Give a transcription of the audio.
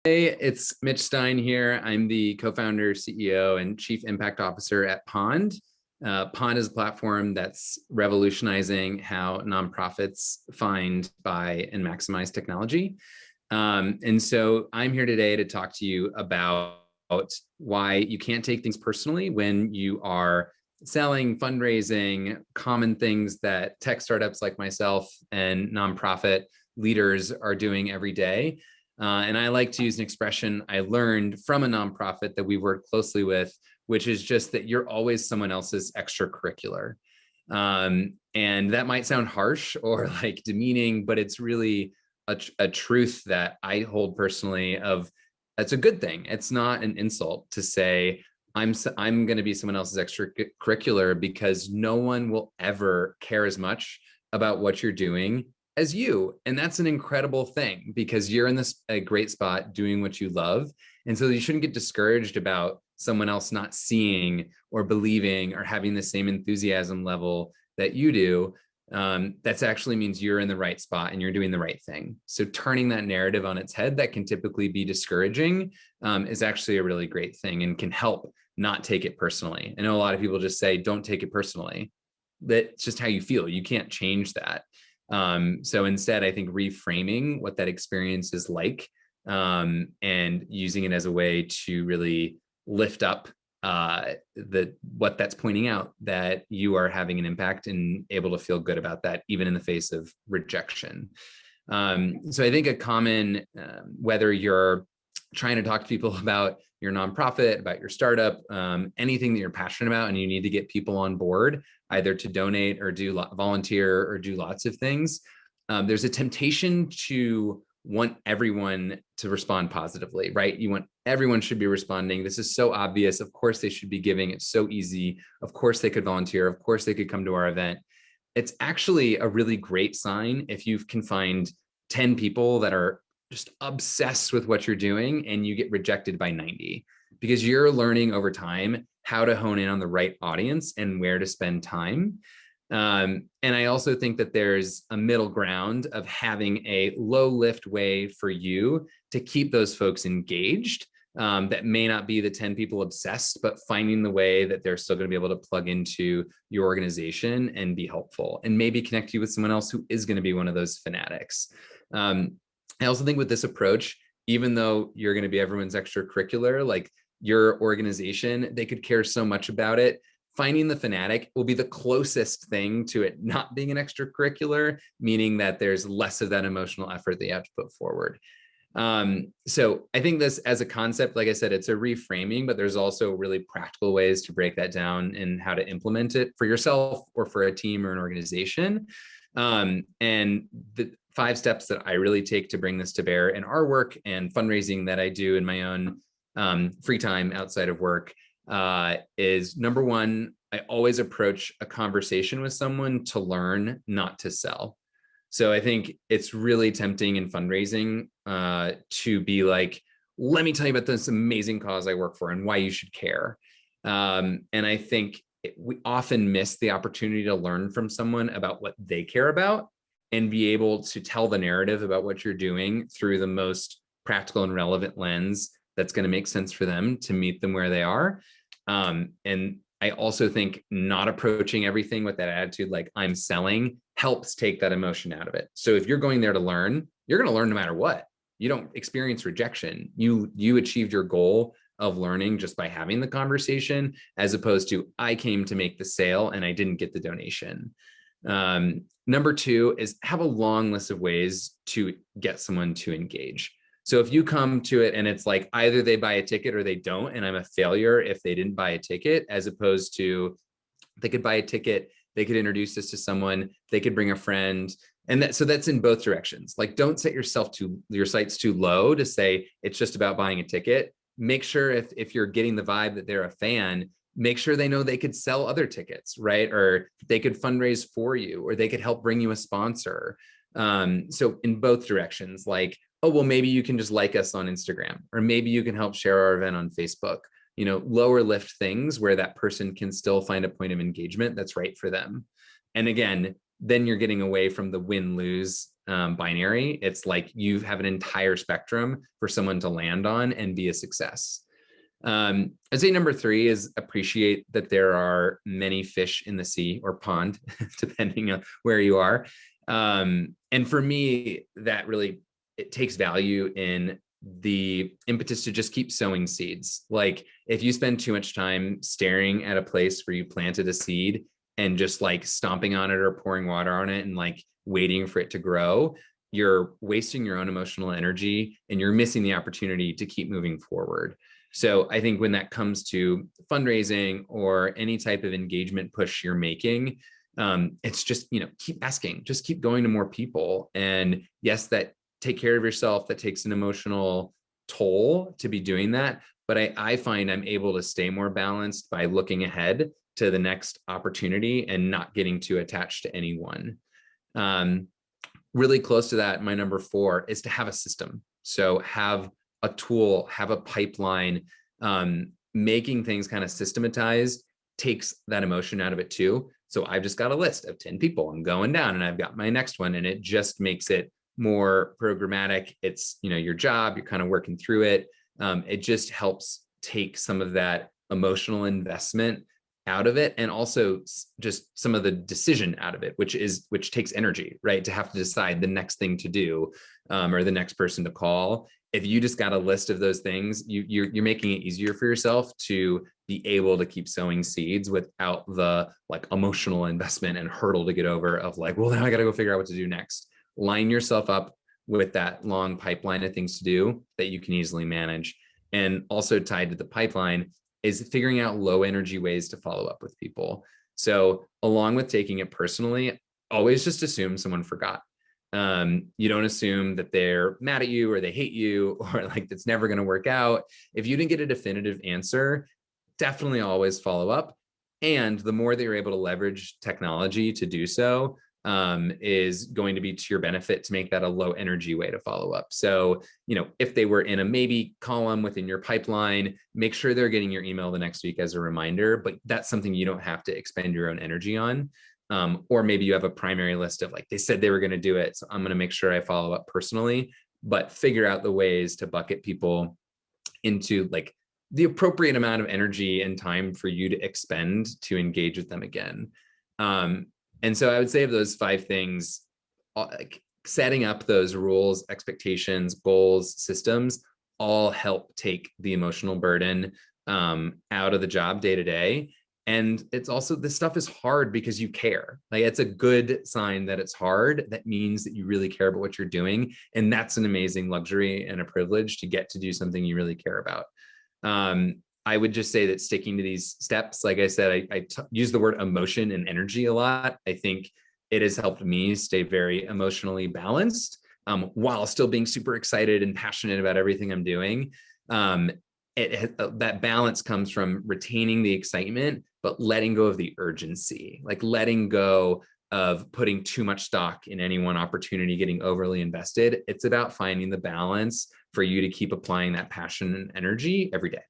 Hey, it's Mitch Stein here. I'm the co-founder, CEO, and Chief Impact Officer at Pond. Pond is a platform that's revolutionizing how nonprofits find, buy, and maximize technology. And so I'm here today to talk to you about why you can't take things personally when you are selling, fundraising, common things that tech startups like myself and nonprofit leaders are doing every day. And I like to use an expression I learned from a nonprofit that we work closely with, which is just that you're always someone else's extracurricular. And that might sound harsh or like demeaning, but it's really a truth that I hold personally of that's a good thing. It's not an insult to say, I'm going to be someone else's extracurricular because no one will ever care as much about what you're doing as you. And that's an incredible thing because you're in a great spot doing what you love. And so you shouldn't get discouraged about someone else not seeing or believing or having the same enthusiasm level that you do. That actually means you're in the right spot and you're doing the right thing. So turning that narrative on its head that can typically be discouraging is actually a really great thing and can help not take it personally. I know a lot of people just say, don't take it personally. That's just how you feel. You can't change that. So instead, I think reframing what that experience is like and using it as a way to really lift up what that's pointing out, that you are having an impact and able to feel good about that, even in the face of rejection. So I think a common, whether you're trying to talk to people about your nonprofit, about your startup, anything that you're passionate about, and you need to get people on board, either to donate or do volunteer or do lots of things. There's a temptation to want everyone to respond positively, right? You want everyone should be responding. This is so obvious. Of course they should be giving. It's so easy. Of course they could volunteer. Of course they could come to our event. It's actually a really great sign if you can find 10 people that are just obsessed with what you're doing and you get rejected by 90, because you're learning over time how to hone in on the right audience and where to spend time. And I also think that there's a middle ground of having a low lift way for you to keep those folks engaged. That may not be the 10 people obsessed, but finding the way that they're still going to be able to plug into your organization and be helpful and maybe connect you with someone else who is going to be one of those fanatics. I also think with this approach, even though you're going to be everyone's extracurricular, like your organization, they could care so much about it. Finding the fanatic will be the closest thing to it not being an extracurricular, meaning that there's less of that emotional effort that you have to put forward. So I think this as a concept, like I said, it's a reframing, but there's also really practical ways to break that down and how to implement it for yourself or for a team or an organization. And the 5 steps that I really take to bring this to bear in our work and fundraising that I do in my own free time outside of work is number 1, I always approach a conversation with someone to learn, not to sell. So I think it's really tempting in fundraising to be like, let me tell you about this amazing cause I work for and why you should care. And I think we often miss the opportunity to learn from someone about what they care about and be able to tell the narrative about what you're doing through the most practical and relevant lens that's going to make sense for them to meet them where they are. And I also think not approaching everything with that attitude, like I'm selling, helps take that emotion out of it. So if you're going there to learn, you're going to learn no matter what. You don't experience rejection. You achieved your goal of learning just by having the conversation, as opposed to I came to make the sale and I didn't get the donation. Number 2 is have a long list of ways to get someone to engage. So if you come to it and it's like either they buy a ticket or they don't, and I'm a failure if they didn't buy a ticket, as opposed to they could buy a ticket, they could introduce this to someone, they could bring a friend. And so that's in both directions. Like, don't set your sights too low to say it's just about buying a ticket. Make sure if you're getting the vibe that they're a fan, make sure they know they could sell other tickets, right? Or they could fundraise for you, or they could help bring you a sponsor. So in both directions, like, oh, well, maybe you can just like us on Instagram, or maybe you can help share our event on Facebook, lower lift things where that person can still find a point of engagement that's right for them. And again, then you're getting away from the win-lose binary. It's like you have an entire spectrum for someone to land on and be a success. I'd say number 3 is appreciate that there are many fish in the sea or pond, depending on where you are. And for me, that really, it takes value in the impetus to just keep sowing seeds. Like if you spend too much time staring at a place where you planted a seed and just like stomping on it or pouring water on it and like waiting for it to grow, you're wasting your own emotional energy and you're missing the opportunity to keep moving forward. So I think when that comes to fundraising or any type of engagement push you're making, it's just, keep asking, just keep going to more people. And yes, that take care of yourself, that takes an emotional toll to be doing that. But I find I'm able to stay more balanced by looking ahead to the next opportunity and not getting too attached to anyone. Really close to that, my number 4 is to have a system. So have a tool, have a pipeline. Making things kind of systematized takes that emotion out of it too. So I've just got a list of 10 people. I'm going down and I've got my next one, and it just makes it more programmatic. It's, your job, you're kind of working through it. It just helps take some of that emotional investment out of it, and also just some of the decision out of it, which takes energy, right? To have to decide the next thing to do, or the next person to call. If you just got a list of those things, you're making it easier for yourself to be able to keep sowing seeds without the like emotional investment and hurdle to get over of like, well, now I got to go figure out what to do next. Line yourself up with that long pipeline of things to do that you can easily manage. And also tied to the pipeline is figuring out low energy ways to follow up with people. So along with taking it personally, always just assume someone forgot. You don't assume that they're mad at you or they hate you or like it's never going to work out. If you didn't get a definitive answer, definitely always follow up. And the more that you're able to leverage technology to do so, is going to be to your benefit to make that a low energy way to follow up. So, if they were in a maybe column within your pipeline, make sure they're getting your email the next week as a reminder, but that's something you don't have to expend your own energy on. Or maybe you have a primary list of like, they said they were going to do it, so I'm going to make sure I follow up personally, but figure out the ways to bucket people into like the appropriate amount of energy and time for you to expend to engage with them again. And so I would say of those 5 things, like setting up those rules, expectations, goals, systems, all help take the emotional burden out of the job day to day. And it's also, this stuff is hard because you care. Like it's a good sign that it's hard. That means that you really care about what you're doing. And that's an amazing luxury and a privilege to get to do something you really care about. I would just say that sticking to these steps, like I said, I use the word emotion and energy a lot. I think it has helped me stay very emotionally balanced, while still being super excited and passionate about everything I'm doing. That balance comes from retaining the excitement, but letting go of the urgency, like letting go of putting too much stock in any one opportunity, getting overly invested. It's about finding the balance for you to keep applying that passion and energy every day.